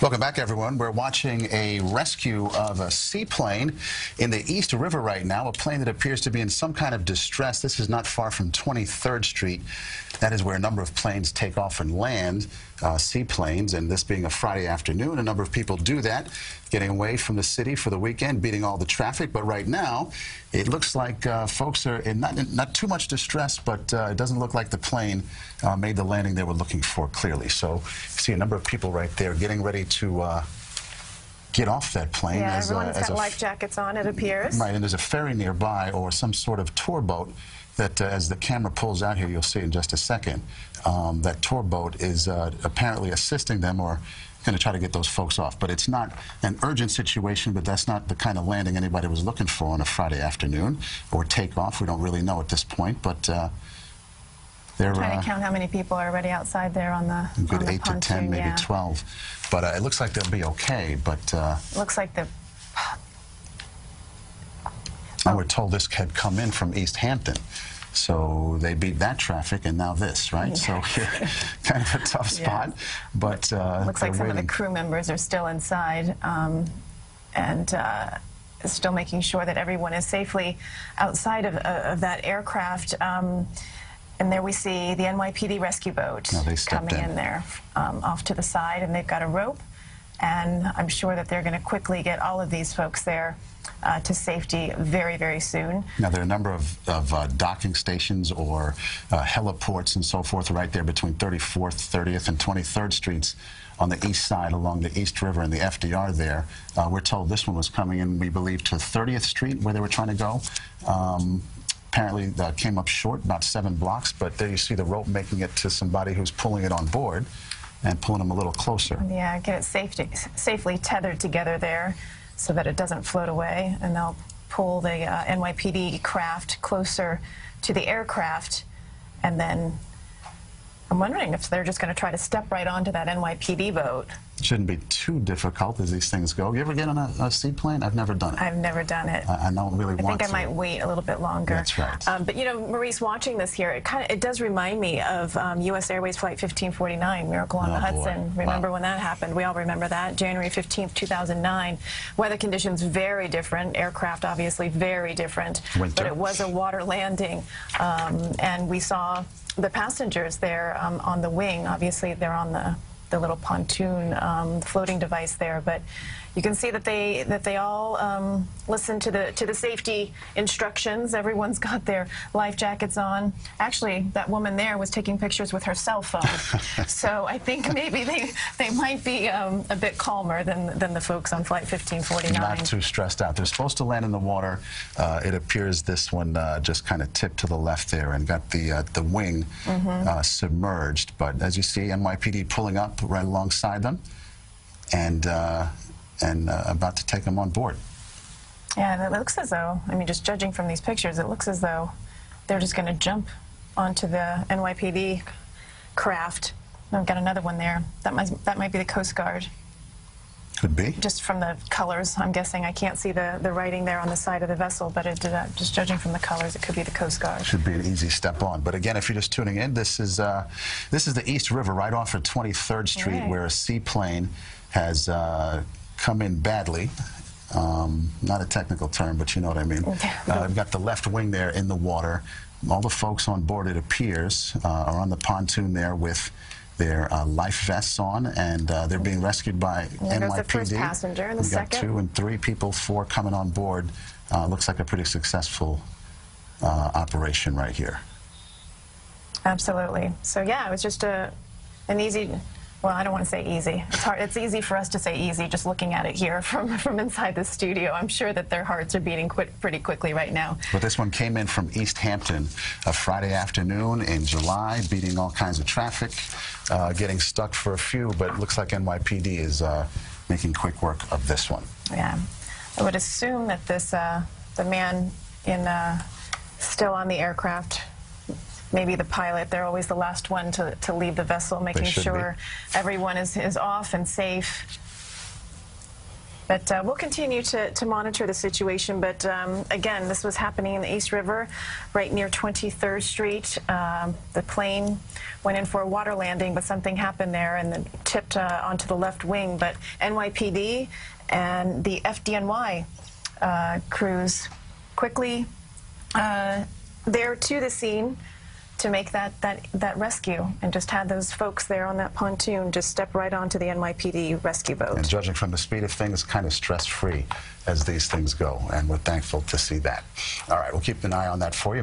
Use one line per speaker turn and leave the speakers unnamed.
Welcome back, everyone. We're watching a rescue of a seaplane in the East River right now, a plane that appears to be in some kind of distress. This is not far from 23rd Street. That is where a number of planes take off and land, seaplanes, and this being a Friday afternoon, a number of people do that, getting away from the city for the weekend, beating all the traffic. But right now, it looks like folks are in not too much distress, but it doesn't look like the plane made the landing they were looking for clearly. So you see a number of people right there getting ready to get off that plane.
Yeah, everyone's got life jackets on, it appears.
Right, and there's a ferry nearby or some sort of tour boat that as the camera pulls out here, you'll see in just a second, that tour boat is apparently assisting them or going to try to get those folks off. But it's not an urgent situation, but that's not the kind of landing anybody was looking for on a Friday afternoon or takeoff. We don't really know at this point, but they're
trying to count how many people are already outside there on the
good
on the
8
pontoon,
to 10, maybe
yeah.
12. But it looks like they'll be okay. But
looks like the
we're told this had come in from East Hampton. So they beat that traffic, and now this, right?
Yeah.
So kind of a tough spot. Yeah. But
looks like some of the crew members are still inside and still making sure that everyone is safely outside of that aircraft. And there we see the NYPD rescue boat coming in there off to the side, and they've got a rope. And I'm sure that they're going to quickly get all of these folks there to safety very, very soon. Now, there are a number of docking stations or heliports and so forth right there between 34th, 30th, and 23rd Streets on the east side along the East River and the FDR there. We're told this one was coming in, we believe, to 30th Street where they were trying to go. Apparently, that came up short, about 7 blocks, but there you see the rope making it to somebody who's pulling it on board and pulling them a little closer. Yeah, get it safely tethered together there so that it doesn't float away, and they'll pull the NYPD craft closer to the aircraft, and then I'm wondering if they're just going to try to step right onto that NYPD boat. It shouldn't be too difficult as these things go. You ever get on a seaplane? I've never done it. I've never done it. I don't really want to. I think I might wait a little bit longer. That's right. But you know, Maurice, watching this here, it does remind me of U.S. Airways Flight 1549, Miracle on the Hudson. Boy. Remember when that happened? We all remember that. January 15th, 2009. Weather conditions very different. Aircraft obviously very different. Winter. But it was a water landing, and we saw the passengers there on the wing. Obviously, they're on the little pontoon floating device there, but you can see that they all listen to the safety instructions. Everyone's got their life jackets on. Actually, that woman there was taking pictures with her cell phone. So I think maybe they might be a bit calmer than the folks on Flight 1549. Not too stressed out. They're supposed to land in the water. It appears this one just kind of tipped to the left there and got the wing submerged. But as you see, NYPD pulling up right alongside them and about to take them on board. Yeah, and it looks as though, I mean, just judging from these pictures, it looks as though they're just going to jump onto the NYPD craft. I've got another one there. That might be the Coast Guard. Could be. Just from the colors, I'm guessing. I can't see the writing there on the side of the vessel, but just judging from the colors, it could be the Coast Guard. Should be an easy step on. But again, if you're just tuning in, this is the East River right off of 23rd Street, where a seaplane has come in badly. Not a technical term, but you know what I mean. I've got the left wing there in the water. All the folks on board, it appears, are on the pontoon there with their life vests on, and they're being rescued by NYPD. There's the first passenger, and the second. We've got 2 and 3 people, 4 coming on board. Looks like a pretty successful operation right here. Absolutely. So yeah, it was just an easy. Well, I don't want to say easy. It's hard. It's easy for us to say easy just looking at it here from inside the studio. I'm sure that their hearts are beating pretty quickly right now. But this one came in from East Hampton, a Friday afternoon in July, beating all kinds of traffic, getting stuck for a few, but it looks like NYPD is making quick work of this one. Yeah. I would assume that this, the man still on the aircraft, maybe the pilot, they're always the last one to leave the vessel, making sure everyone is off and safe. But we'll continue to monitor the situation. But again, this was happening in the East River, right near 23rd Street. The plane went in for a water landing, but something happened there and then tipped onto the left wing. But NYPD and the FDNY crews quickly there to the scene to make that rescue, and just had those folks there on that pontoon just step right onto the NYPD rescue boat.
And judging from the speed of things, kind of stress-free as these things go, and we're thankful to see that. All right, we'll keep an eye on that for you.